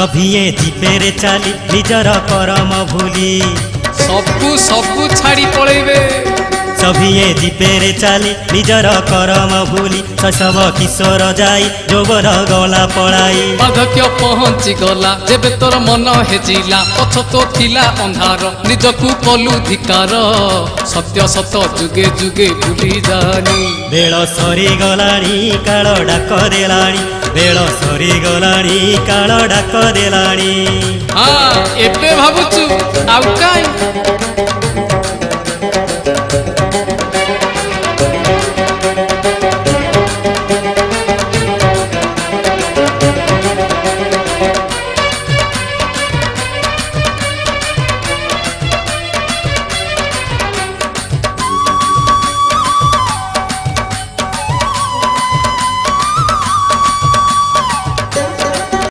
सभिए दीपेरे चाली निजर करम भूली सबू सबू छाड़ी पलैबे सभिए दीपेरे चाली निजर करम भूली शैशव किशोर जाई जोबर गला पड़ाई बार्धक्य पहुँची गला जेबे तोर मन हेजिला पछ तो थिला अंधार निजकू कलु धिकार सत्य सत जुगे जुगे भूली जानी बेल सरी गलाणी काल डाक देलाणी बेल सरी गलाणी काल डाक देलाणी हाँ एबे भाबुचु आउ काई